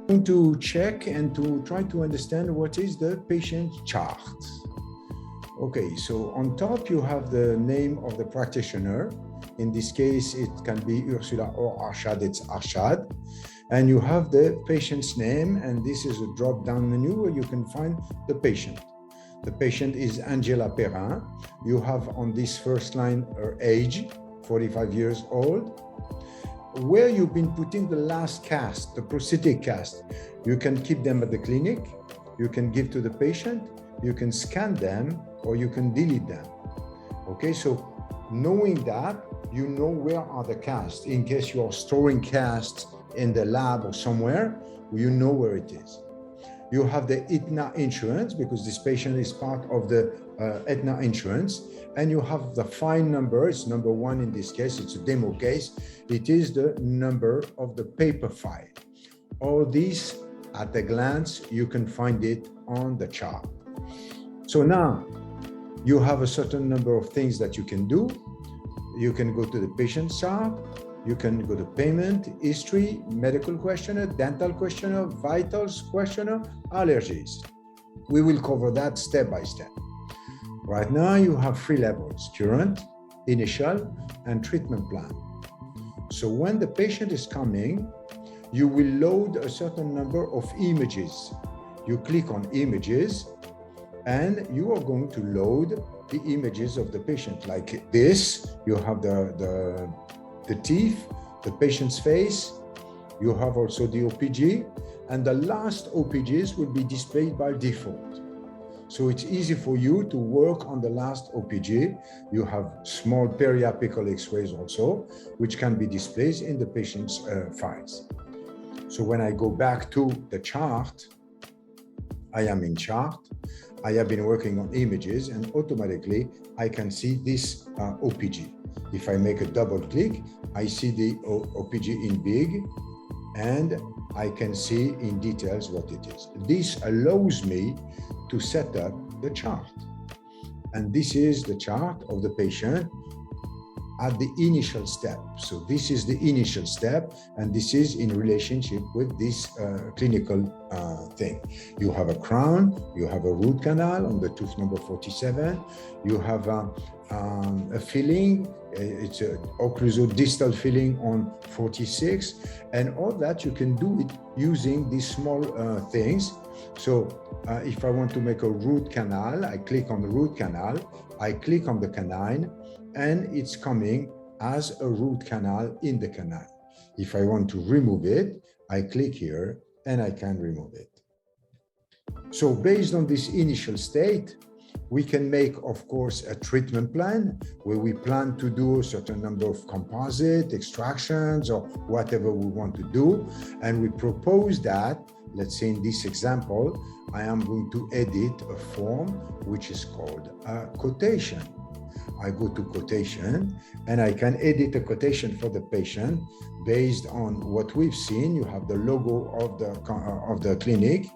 going to check and to try to understand what is the patient chart. Okay, so on top you have the name of the practitioner. In this case, it can be Ursula or Arshad, it's Arshad. And you have the patient's name, and this is a drop-down menu where you can find the patient. The patient is Angela Perrin. You have on this first line her age, 45 years old. Where you've been putting the last cast, the prosthetic cast, you can keep them at the clinic, you can give to the patient, you can scan them, or you can delete them. Okay, so knowing that, you know where are the casts. In case you are storing casts in the lab or somewhere, you know where it is. You have the Aetna insurance because this patient is part of the Aetna insurance, and you have the file number. It's number 1 in this case. It's a demo case. It is the number of the paper file. All these, at a glance, you can find it on the chart. So now you have a certain number of things that you can do. You can go to the patient chart. You can go to payment, history, medical questionnaire, dental questionnaire, vitals questionnaire, allergies. We will cover that step by step. Right now, you have 3 levels: current, initial, and treatment plan. So when the patient is coming, you will load a certain number of images. You click on images, and you are going to load the images of the patient. Like this, you have the teeth, the patient's face, you have also the OPG, and the last OPGs will be displayed by default. So it's easy for you to work on the last OPG. You have small periapical X-rays also, which can be displayed in the patient's files. So when I go back to the chart, I am in chart. I have been working on images, and automatically I can see this OPG. If I make a double click, I see the OPG in big, and I can see in details what it is. This allows me to set up the chart. And this is the chart of the patient at the initial step. So this is the initial step, and this is in relationship with this clinical thing. You have a crown, you have a root canal on the tooth number 47, you have a filling, it's an occlusodistal filling on 46, and all that you can do it using these small things. So if I want to make a root canal, I click on the root canal, I click on the canine, and it's coming as a root canal in the canal. If I want to remove it, I click here and I can remove it. So based on this initial state, we can make, of course, a treatment plan where we plan to do a certain number of composite extractions or whatever we want to do. And we propose that, let's say in this example, I am going to edit a form which is called a quotation. I go to quotation and I can edit a quotation for the patient based on what we've seen. You have the logo of the clinic,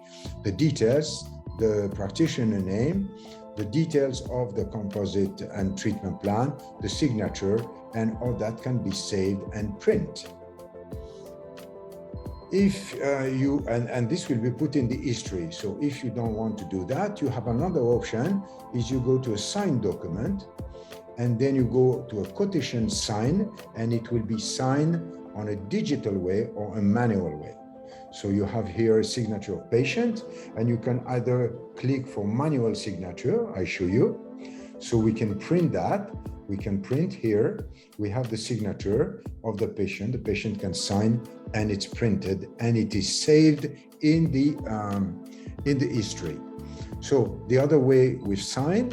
the details, the practitioner name, the details of the composite and treatment plan, the signature, and all that can be saved and print. If and this will be put in the history. So if you don't want to do that, you have another option, is you go to a signed document, and then you go to a quotation sign, and it will be signed on a digital way or a manual way. So you have here a signature of patient, and you can either click for manual signature, I show you. So we can print that. We can print here. We have the signature of the patient can sign, and it's printed, and it is saved in the history. So the other way with sign